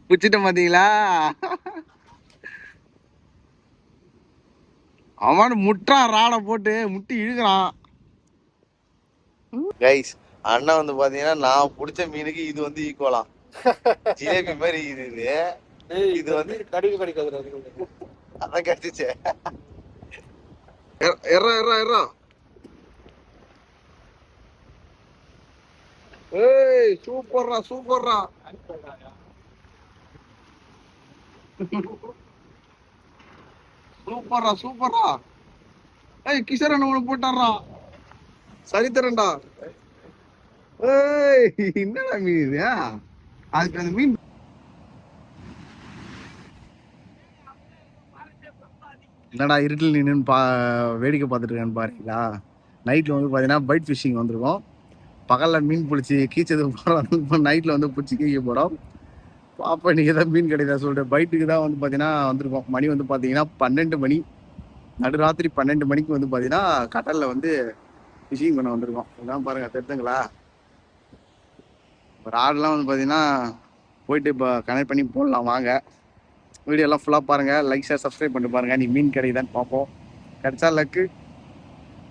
புடிச்சிட்ட பாத்தீங்களா? அவன் முட்டான் ராட போட்டு முட்டி இழுக்கிறான். கைஸ், அண்ணா வந்து பாத்தீங்கன்னா நான் பிடிச்ச மீனுக்கு இது வந்து ஈக்குவலா ஜிலேபி மாதிரி இது. இது வந்து கடிக்காது. அதான் கிடைச்சிச்சு. ஏய் சூப்பர்ரா சூப்பர்ரா. சூப்பர்ரா சூப்பர்ரா. ஏய் கிஷோரன் உனக்கு போட்டாரா? சரி தரேன்டா. ஏய் என்னடா மீன் இது? அதுக்கு அந்த மீன் என்னடா இருட்டில் நின்று வேடிக்கை பார்த்துட்டு இருக்கான்னு பாருங்களா? நைட்ல வந்து பாத்தீங்கன்னா பைட் ஃபிஷிங் வந்திருக்கோம். பகல்ல மீன் பிடிச்சி கீச்சது போறோம், நைட்ல வந்து பிடிச்சி கீக்க போறோம். பாப்பா இன்னைக்கு ஏதாவது மீன் கிடையாது சொல்லிட்டு பைட்டுக்கு தான் வந்து பாத்தீங்கன்னா வந்திருக்கோம். மணி வந்து பாத்தீங்கன்னா 12 மணி, நடுராத்திரி 12 மணிக்கு வந்து பாத்தீங்கன்னா கடல்ல வந்து ஃபிஷிங் பண்ண வந்திருக்கோம். இதான் பாருங்க தெரிஞ்சுங்களா? ராடெல்லாம் வந்து பாத்தீங்கன்னா போயிட்டு இப்போ கனெக்ட் பண்ணி போடலாம் வாங்க. வீடியோ எல்லாம் ஃபுல்லாக பாருங்க, லைக் ஷேர் சப்ஸ்கிரைப் பண்ணிட்டு பாருங்க. நீ மீன் கிடைக்குதான்னு பார்ப்போம். கிடைச்சா லக்கு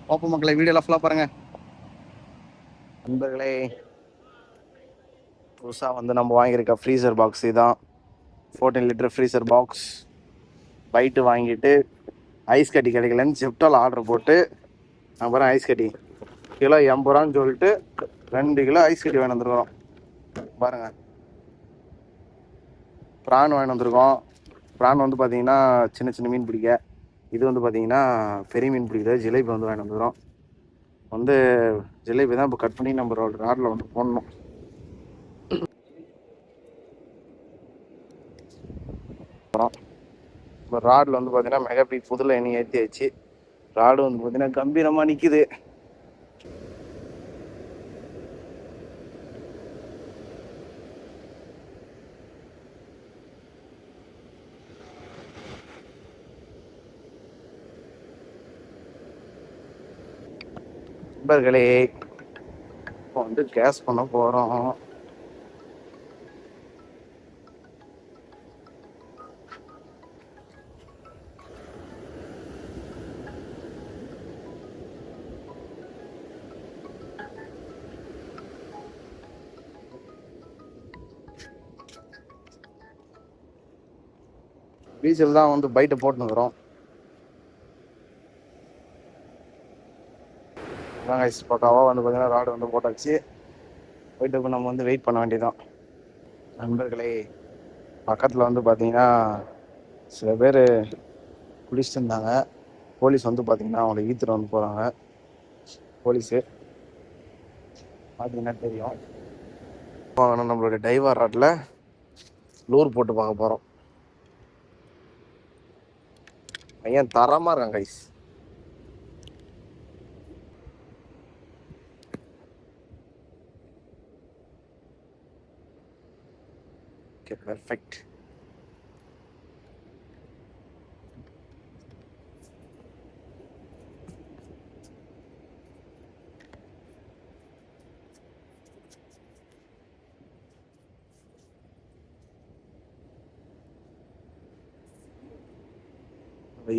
பார்ப்போம் மக்களை. வீடியோ எல்லாம் ஃபுல்லாக பாருங்க. நண்பர்களே, புதுசாக வந்து நம்ம வாங்கியிருக்க ஃப்ரீசர் பாக்ஸ் இதுதான். 14 லிட்டர் ஃப்ரீசர் பாக்ஸ். பைட்டு வாங்கிட்டு ஐஸ் கட்டி கிடைக்கலன்னு ஜெப்டால் ஆர்டர் போட்டு அப்புறம் ஐஸ் கட்டி கிலோ 80 ரூபான்னு சொல்லிட்டு 2 கிலோ ஐஸ் கட்டி வாங்கி வந்துருக்கோம். பாருங்க, ப்ரான் வாங்கி வந்திருக்கோம். ப்ரான் வந்து பார்த்தீங்கன்னா சின்ன சின்ன மீன் பிடிக்க, இது வந்து பார்த்தீங்கன்னா பெரிய மீன் பிடிக்கிறது ஜிலேபி வந்து வாங்கி வந்துடும். வந்து ஜிலேபி தான் இப்போ கட் பண்ணி நம்ம ராடில் வந்து போடணும். அப்புறம் இப்போ ராடில் வந்து பார்த்தீங்கன்னா மெகாபிக் புதில் எண்ணெய் ஏற்றியாச்சு. ராடு வந்து பார்த்தீங்கன்னா கம்பீரமாக நிற்குது. நண்பர்களே, இப்போ வந்து கேஸ் பண்ண போகிறோம். டீசல் தான் வந்து பைட்டை போட்டுனுக்குறோம். பக்காவாக வந்து பார்த்தீங்கன்னா ராடு வந்து போட்டாச்சு. போயிட்டு நம்ம வந்து வெயிட் பண்ண வேண்டியதான். நண்பர்களே, பக்கத்தில் வந்து பார்த்தீங்கன்னா சில பேர் குளிச்சுட்டு இருந்தாங்க. போலீஸ் வந்து பார்த்தீங்கன்னா அவங்களை ஈத்துட்டு வந்து போகிறாங்க. போலீஸு பார்த்தீங்கன்னா தெரியும். நம்மளுடைய டைவர் ராட்டில் லூர் போட்டு பார்க்க போகிறோம். பையன் தரமாக இருக்கான் கைஸ். Okay, perfect.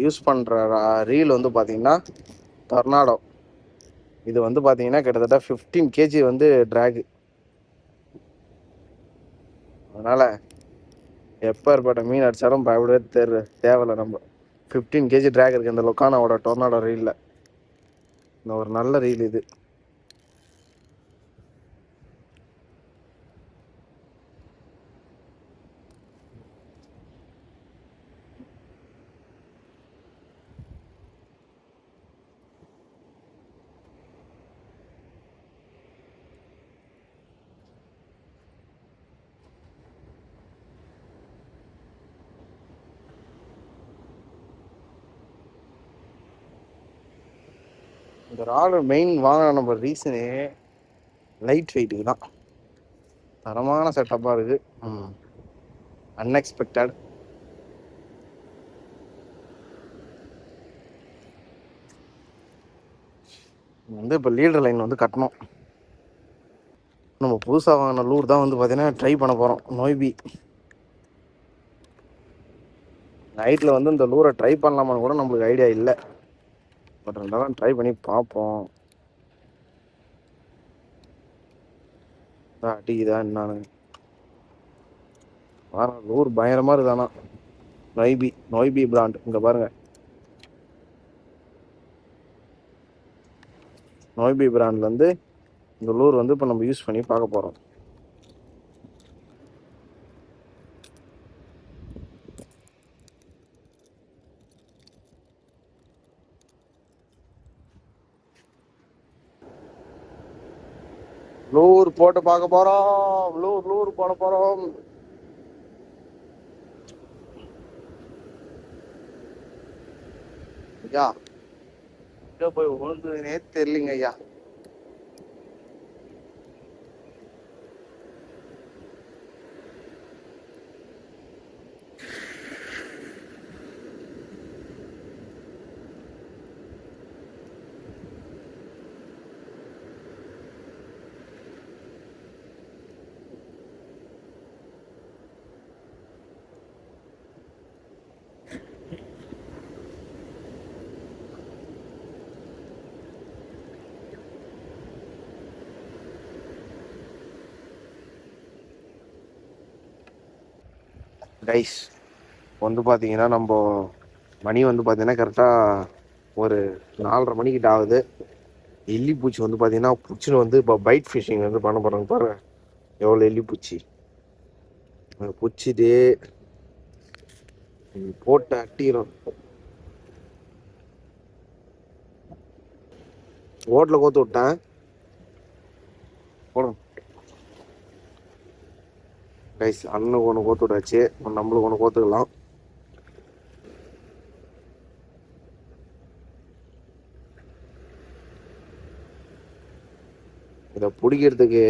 யூஸ் பண்ணுற ரீல் வந்து பார்த்தீங்கன்னா டொர்னாடோ. இது வந்து பார்த்தீங்கன்னா கிட்டத்தட்ட 15 kg வந்து ட்ராகு. அதனால் எப்போ ஏற்பட்ட மீன் அடித்தாலும் பயப்படவே தேவையில்லை. நம்ம 15 kg ட்ராக் இருக்குது இந்த லொக்கானோட டொர்னாடோ ரீலில். இந்த ஒரு நல்ல ரீல் இது. இந்த ராடு மெயின் வாங்க நம்ம ரீசனே லைட் வெயிட்டுக்கு தான். தரமான செட்டப்பாக இருக்குது. அன்எக்ஸ்பெக்டட். வந்து இப்போ லீடர் லைன் வந்து கட்டணும். நம்ம புதுசாக வாங்கின லூர் தான் வந்து பார்த்தீங்கன்னா ட்ரை பண்ண போகிறோம். நோய்பி நைட்டில் வந்து இந்த லூரை ட்ரை பண்ணலாமான்னு கூட நம்மளுக்கு ஐடியா இல்லை. பட் இருந்தாலும் ட்ரை பண்ணி பார்ப்போம். அடிக்குதா என்னான்னு. லூர் பயங்கரமாக இருக்குதானா. நொய்பி பிராண்ட் இங்கே பாருங்க. நொய்பி பிராண்ட்ல வந்து இந்த லூர் வந்து இப்போ நம்ம யூஸ் பண்ணி பார்க்க போகிறோம். லூர் போட்டு பார்க்க போறோம். லூர் போட போறோம். ஐயா எங்க போய் விழுந்ததுனே தெரியலங்க ஐயா. கைஸ் வந்து பார்த்தீங்கன்னா நம்ம மணி வந்து பார்த்தீங்கன்னா கரெக்டாக ஒரு 4:30 மணிக்கிட்ட ஆகுது. எல்லி பூச்சி வந்து பார்த்தீங்கன்னா பூச்சின்னு வந்து இப்போ பைட் ஃபிஷிங் வந்து பண்ண போகிறாங்க. பாருங்க எவ்வளோ எல்லி பூச்சி பூச்சிட்டு போட்டு அட்டிக்கிறோம். ஓட்டில் கோத்து விட்டேன். போடும் கைஸ், அண்ணனுக்கு ஒன்று கோத்து விட்டாச்சு. நம்மளுக்கு ஒன்று கோத்துக்கலாம். இதை பிடிக்கிறதுக்கு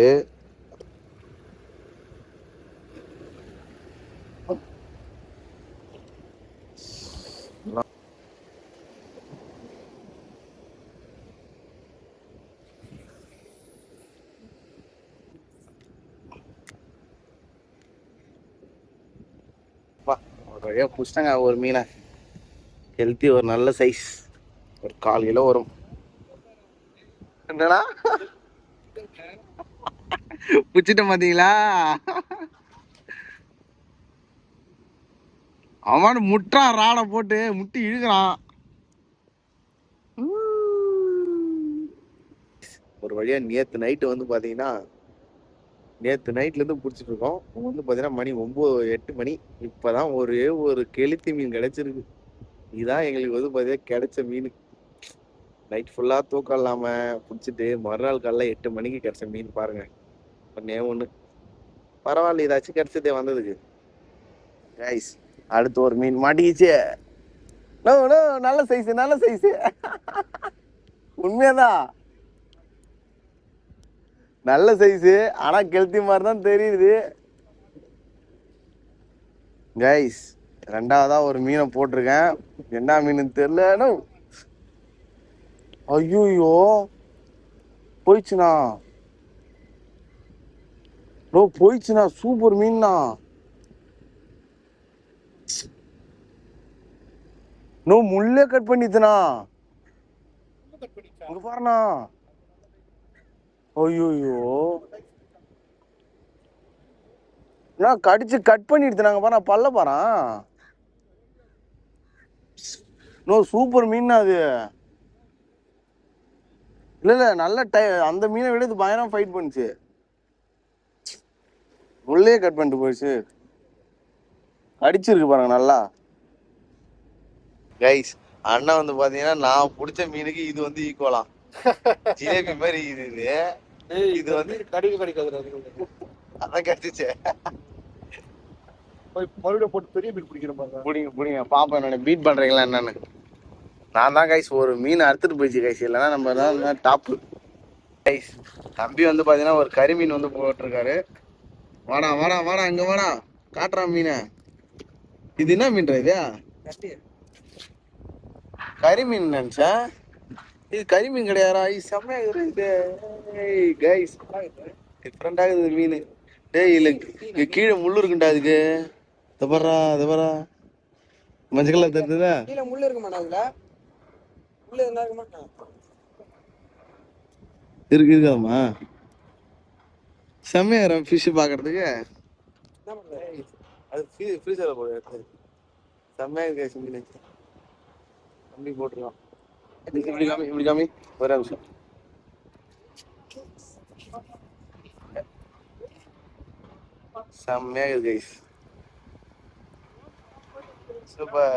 ஒரு வழியாக பிடிச்சிட்டாங்க ஒரு மீனை. ஹெல்த்தி ஒரு நல்ல சைஸ், ஒரு 1/4 கிலோ வரும். என்னடா பிடிச்சிட்ட மாத்தீங்களா? அவன் முட்டான், ராடை போட்டு முட்டி இழுக்கிறான். ஒரு வழியா நேற்று நைட்டு வந்து பார்த்தீங்கன்னா நேற்று நைட்லேருந்து பிடிச்சிட்டு இருக்கோம். வந்து பார்த்தீங்கன்னா மணி 8 மணி. இப்போதான் ஒரே ஒரு கெளுத்தி மீன் கிடைச்சிருக்கு. இதுதான் எங்களுக்கு வந்து பார்த்தீங்கன்னா கிடைச்ச மீன். நைட் ஃபுல்லாக தூக்கம் இல்லாமல் பிடிச்சிட்டு மறுநாள் காலைல 8 மணிக்கு கிடைச்ச மீன் பாருங்க. ஒன்னே ஒன்று பரவாயில்ல, ஏதாச்சும் கிடைச்சதே வந்ததுக்கு. கைஸ் அடுத்து ஒரு மீன் மாட்டிக்கிச்சு. நோ நோ, நல்ல சைஸ் நல்ல சைஸ். உண்மையாதான் நல்ல சைஸு, ஆனா கெளுத்தி மாதிரி தான் தெரியுது. கைஸ் 2வதா ஒரு மீனை போட்டிருக்கேன். என்ன மீன் தெரியல. ஐயோ போயிடுச்சுண்ணா. போயிடுச்சுண்ணா. சூப்பர் மீன்னா. முள்ளே கட் பண்ணிட்டுனா. இங்க பாருண்ணா. ஐயோ கடிச்சு கட் பண்ணிடுனாங்க பாரு. பல்ல பாறேன். சூப்பர் மீன் அது. இல்ல நல்ல அந்த மீனை விட இது பயங்கரம் ஃபைட் பண்ணுச்சு. உள்ளே கட் பண்ணிட்டு போயிடுச்சு. அடிச்சிருக்கு பாருங்க நல்லா. கைஸ் அண்ணா வந்து பாத்தீங்கன்னா நான் பிடிச்ச மீனுக்கு இது வந்து ஈக்குவலா ஜிலேபி மாதிரி இது வந்து கிடைக்காது. அதான் கிடைச்சிச்சு. மறுபடியும் போட்டு பெரிய மீன் பிடிக்கிற மாதிரி பிடிங்க பாப்பா. என்னோட பீட் பண்றீங்களா என்னன்னு. நான் தான் கைஸ் ஒரு மீன் அறுத்துட்டு போயிடுச்சு கைஸ். இல்லைன்னா நம்ம தான் டாப்பு. கைஸ் தம்பி வந்து பாத்தீங்கன்னா ஒரு கறி மீன் வந்து போட்டிருக்காரு. வாடா வாடா வாடா இங்க வாடா. காட்டுறான் மீனை. இது என்ன மீன் இது? கறி மீன் நினைச்சா. இது கறி மீன் கிடையாதா? இது செம்மையா இது. கைஸ் டிஃப்ரெண்டா இருக்குது மீன். டேய் இல்ல கீழே முள்ளு இருக்குண்டா அதுக்கு. தவறா மஞ்சள் கலர் தெரியுதா? கீழே முள்ளு இருக்க மாட்டாங்கல்ல, முள்ளு இருந்தா இருக்க மாட்டாங்க. இருக்காமா செம்மையா ஃபிஷ் பாக்குறதுக்கு. என்ன பண்றது? அது ஃப்ரீசர்ல போடு. செம்மையா இருக்கு. தம்பி போட்டுருவான். இப்படி காமி ஒரே நிமிஷம். செம்மையா இருக்கு கைஸ். சூப்பர்.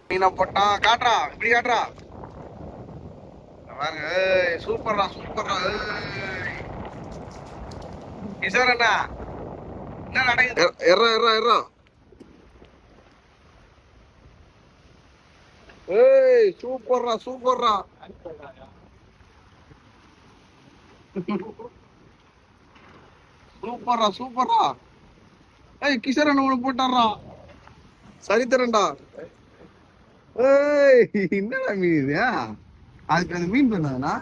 மீனா போட்டா காட்டுறா, இப்படி காட்டுறா பாருங்க. சூப்பர்ரா சூப்பர்ரா. கிஷோர் அண்ணா என்ன நடக்குது? எர்ரா ஏய் சூப்பர்ரா சூப்பர்ரா. சூப்பர்ரா. ஏய் கிஷோர் அண்ணா உனக்கு போட்டாரா? சரி தரேன்டா. ஏய் என்னடா மீன் இது? அதுக்கு அந்த மீன் பண்ணாங்கண்ணா.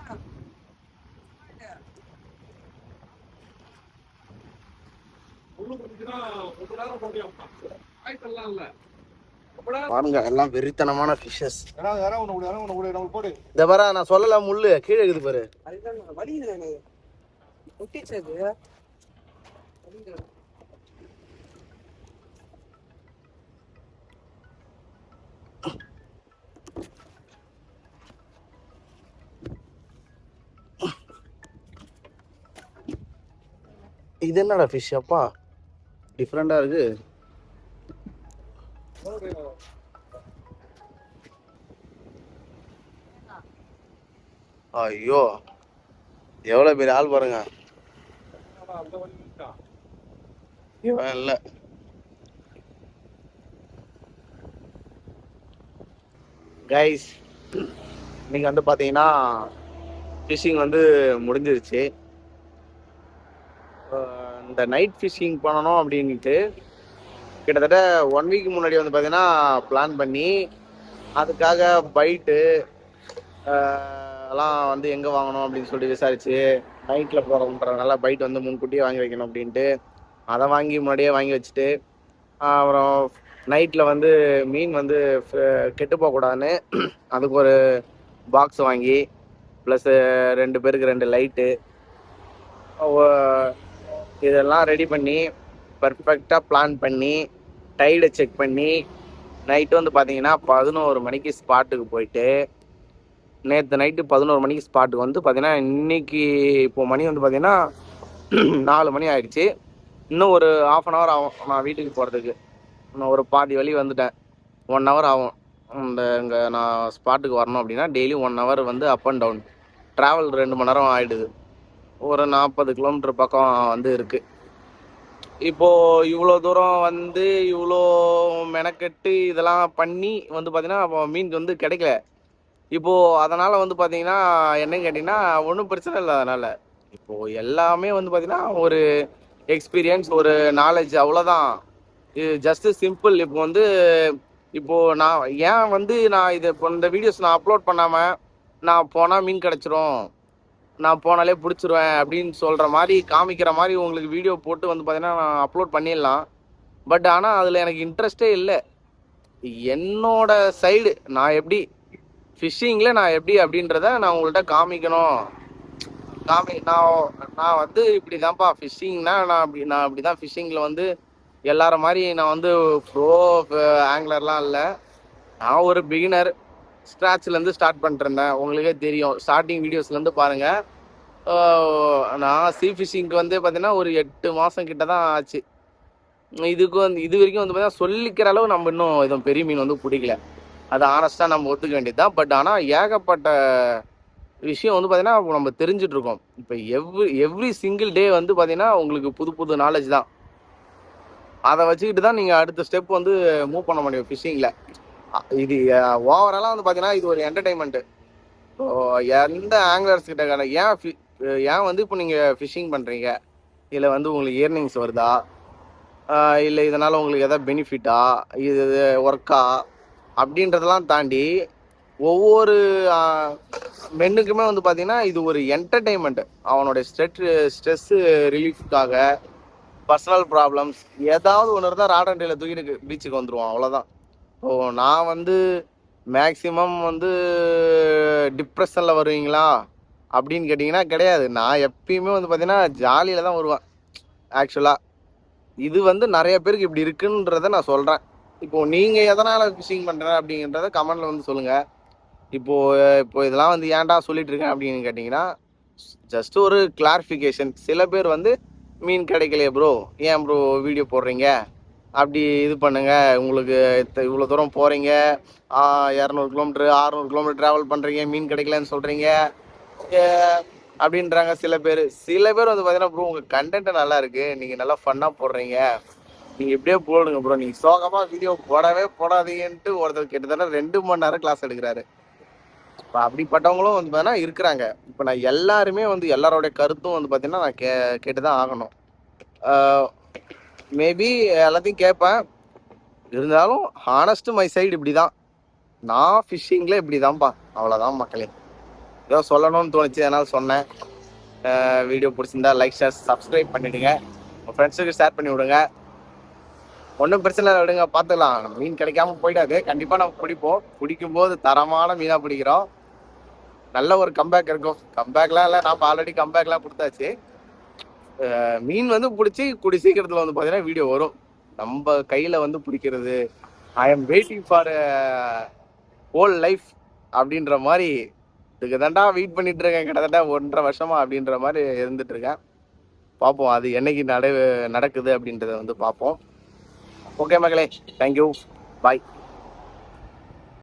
பாருங்க எல்லாம் வெறித்தனமான ஃபிஷஸ். இந்த பாரு நான் சொல்லல, முள்ளு கீழே இருக்குது பாரு. இது என்னடா ஃபிஷ் அப்பா, டிஃப்ரெண்டா இருக்கு. ஐயோ எவ்வளவு பெரிய ஆள் பாருங்க. இவன் இல்ல. கைஸ் இன்னைக்கு வந்து பாத்தீங்கன்னா ஃபிஷிங் வந்து முடிஞ்சிருச்சு. இந்த நைட் ஃபிஷிங் பண்ணணும் அப்படின்ட்டு கிட்டத்தட்ட 1 வீக் முன்னாடி வந்து பார்த்தீங்கன்னா பிளான் பண்ணி அதுக்காக பைட்டு எல்லாம் வந்து எங்கே வாங்கணும் அப்படின்னு சொல்லிட்டு விசாரிச்சு நைட்டில் போகிறோம்ன்றதுனால பைட் வந்து முன்கூட்டியே வாங்கி வைக்கணும் அப்படின்ட்டு அதை வாங்கி முன்னாடியே வாங்கி வச்சுட்டு அப்புறம் நைட்டில் வந்து மீன் வந்து கெட்டு போகக்கூடாதுன்னு அதுக்கு ஒரு பாக்ஸ் வாங்கி ப்ளஸ் 2 பேருக்கு 2 லைட்டு இதெல்லாம் ரெடி பண்ணி பர்ஃபெக்டாக பிளான் பண்ணி டைடை செக் பண்ணி நைட்டு வந்து பார்த்தீங்கன்னா 11 மணிக்கு ஸ்பாட்டுக்கு போயிட்டு நேற்று நைட்டு 11 மணிக்கு ஸ்பாட்டுக்கு வந்து பார்த்தீங்கன்னா இன்னைக்கு இப்போ மணி வந்து பார்த்தீங்கன்னா 4 மணி ஆயிடுச்சு. இன்னும் ஒரு 1/2 hour ஆகும் நான் வீட்டுக்கு போகிறதுக்கு. இன்னும் ஒரு பாதி வழி வந்துட்டேன். 1 hour ஆகும் இங்கே நான் ஸ்பாட்டுக்கு வரணும் அப்படின்னா. டெய்லி 1 hour வந்து அப் அண்ட் டவுன் ட்ராவல் 2 மணி நேரம் ஆகிடுது. ஒரு 40 கிலோமீட்டர் பக்கம் வந்து இருக்குது. இப்போது இவ்வளோ தூரம் வந்து இவ்வளோ மெனக்கெட்டு இதெல்லாம் பண்ணி வந்து பார்த்தீங்கன்னா மீன் வந்து கிடைக்கல. இப்போது அதனால் வந்து பார்த்தீங்கன்னா என்னன்னு கேட்டிங்கன்னா ஒன்றும் பிரச்சனை இல்லை. அதனால் இப்போது எல்லாமே வந்து பார்த்தீங்கன்னா ஒரு எக்ஸ்பீரியன்ஸ், ஒரு நாலேஜ், அவ்வளோதான். இது ஜஸ்ட்டு சிம்பிள். இப்போ வந்து இப்போது நான் ஏன் வந்து நான் இது இப்போ இந்த வீடியோஸ் நான் அப்லோட் பண்ணாமல் நான் போனால் மீன் கிடச்சிரும், நான் போனாலே பிடிச்சிருவேன் அப்படின்னு சொல்கிற மாதிரி காமிக்கிற மாதிரி உங்களுக்கு வீடியோ போட்டு வந்து பார்த்தீங்கன்னா நான் அப்லோட் பண்ணிடலாம். பட் ஆனால் அதில் எனக்கு இன்ட்ரெஸ்டே இல்லை. என்னோட சைடு நான் எப்படி ஃபிஷ்ஷிங்கில் நான் எப்படி அப்படின்றத நான் உங்கள்கிட்ட காமிக்கணும். நான் வந்து இப்படி தான்ப்பா ஃபிஷ்ஷிங்னா நான் அப்படி தான் ஃபிஷ்ஷிங்கில் வந்து எல்லார மாதிரி நான் வந்து ப்ரோ ஆங்கிலர்லாம் இல்லை. நான் ஒரு பிகினர், ஸ்க்ராட்ச்லேருந்து ஸ்டார்ட் பண்ணிருந்தேன். உங்களுக்கே தெரியும், ஸ்டார்டிங் வீடியோஸ்லேருந்து பாருங்கள். நான் சீ ஃபிஷிங்க்கு வந்து பார்த்தீங்கன்னா ஒரு 8 மாதம் கிட்ட தான் ஆச்சு. இது வரைக்கும் வந்து பார்த்தீங்கன்னா சொல்லிக்கிற அளவு நம்ம இன்னும் எதுவும் பெரிய மீன் வந்து பிடிக்கல. அது ஆனஸ்ட்டாக நம்ம ஒத்துக்க வேண்டியது தான். பட் ஆனால் ஏகப்பட்ட விஷயம் வந்து பார்த்தீங்கன்னா நம்ம தெரிஞ்சிட்ருக்கோம். இப்போ எவ்ரி சிங்கிள் டே வந்து பார்த்தீங்கன்னா உங்களுக்கு புது நாலேஜ் தான். அதை வச்சுக்கிட்டு தான் நீங்கள் அடுத்த ஸ்டெப் வந்து மூவ் பண்ண முடியும் ஃபிஷ்ஷிங்கில். இது ஓவராலாக வந்து பார்த்தீங்கன்னா இது ஒரு என்டர்டைன்மெண்ட்டு. எந்த ஆங்கிலர்ஸ் கிட்ட ஏன் வந்து இப்போ நீங்கள் ஃபிஷ்ஷிங் பண்ணுறீங்க, இதில் வந்து உங்களுக்கு ஏர்னிங்ஸ் வருதா, இல்லை இதனால் உங்களுக்கு எதாவது பெனிஃபிட்டா, இது ஒர்க்கா அப்படின்றதெல்லாம் தாண்டி ஒவ்வொரு மென்னுக்குமே வந்து பார்த்தீங்கன்னா இது ஒரு என்டர்டெயின்மெண்ட். அவனுடைய ஸ்ட்ரெஸ்ஸு ரிலீஃப்காக பர்சனல் ப்ராப்ளம்ஸ் ஏதாவது ஒன்று இருந்தால் ராடண்டியில் தூக்கிட்டு பீச்சுக்கு வந்துடுவோம், அவ்வளோதான். ஓ, நான் வந்து மேக்ஸிமம் வந்து டிப்ரெஷனில் வருவீங்களா அப்படின்னு கேட்டிங்கன்னா கிடையாது. நான் எப்பயுமே வந்து பார்த்தீங்கன்னா ஜாலியில் தான் வருவேன் ஆக்சுவலாக. இது வந்து நிறைய பேருக்கு இப்படி இருக்குன்றத நான் சொல்கிறேன். இப்போது நீங்கள் எதனால் ஃபிஷிங் பண்ணுறேன் அப்படின்றத கமெண்டில் வந்து சொல்லுங்கள். இப்போ இதெல்லாம் வந்து ஏன்டா சொல்லிட்டு இருக்கேன் அப்படின்னு கேட்டிங்கன்னா, ஜஸ்ட் ஒரு கிளாரிஃபிகேஷன். சில பேர் வந்து மீன் கிடைக்கலையே ப்ரோ, ஏன் ப்ரோ வீடியோ போடுறீங்க, அப்படி இது பண்ணுங்க, உங்களுக்கு இவ்வளோ தூரம் போகிறீங்க, 200 கிலோமீட்டர் 600 கிலோமீட்டர் ட்ராவல் பண்ணுறீங்க, மீன் கிடைக்கலன்னு சொல்கிறீங்க அப்படின்றாங்க சில பேர். சில பேர் வந்து பார்த்தீங்கன்னா ப்ரோ உங்கள் கண்டென்ட் நல்லா இருக்குது, நீங்கள் நல்லா ஃபன்னாக போடுறீங்க, நீங்கள் இப்படியே போடுங்க ப்ரோ, நீங்கள் சோகமாக வீடியோ போடவே போடாதீங்கன்ட்டு ஒருத்தர் கிட்டத்தட்ட 2 மணி நேரம் கிளாஸ் எடுக்கிறாரு. இப்போ அப்படிப்பட்டவங்களும் வந்து பார்த்தீங்கன்னா இருக்கிறாங்க. இப்போ நான் எல்லாருமே வந்து எல்லாரோடைய கருத்தும் வந்து பார்த்தீங்கன்னா நான் கேட்டு தான் ஆகணும். மேபி எல்லாத்தையும் கேட்பேன், இருந்தாலும் ஹானஸ்ட் மை சைடு இப்படி தான். நான் ஃபிஷ்ஷிங்கில் இப்படி தான்ப்பா, அவ்வளோதான் மக்களே. ஏதோ சொல்லணும்னு தோணுச்சு, அதனால் சொன்னேன். வீடியோ பிடிச்சிருந்தா லைக், ஷேர், சப்ஸ்கிரைப் பண்ணிவிடுங்க. உங்கள் ஃப்ரெண்ட்ஸுக்கு ஷேர் பண்ணி விடுங்க. ஒன்றும் பிரச்சனை இல்லை, விடுங்க, பார்த்துக்கலாம். மீன் கிடைக்காம போயிடாது, கண்டிப்பாக நம்ம பிடிப்போம். பிடிக்கும்போது தரமான மீனாக பிடிக்கிறோம். நல்ல ஒரு கம்பேக் இருக்கும். கம்பேக்லாம் இல்லை, நாம் ஆல்ரெடி கம்பேக்லாம் கொடுத்தாச்சு. மீன் வந்து பிடிச்சி கூடி சீக்கிரத்தில் வந்து பார்த்தீங்கன்னா வீடியோ வரும். நம்ம கையில் வந்து பிடிக்கிறது, I am waiting for whole life அப்படின்ற மாதிரி. இதுக்கு தாண்டா வெயிட் பண்ணிட்டு இருக்கேன் கிட்டத்தட்ட 1.5 வருஷமா அப்படின்ற மாதிரி இருந்துட்டு இருக்கேன். பார்ப்போம் அது என்னைக்கு நடக்குது அப்படின்றத வந்து பார்ப்போம். ஓகே மக்களே, தேங்க்யூ, பாய்.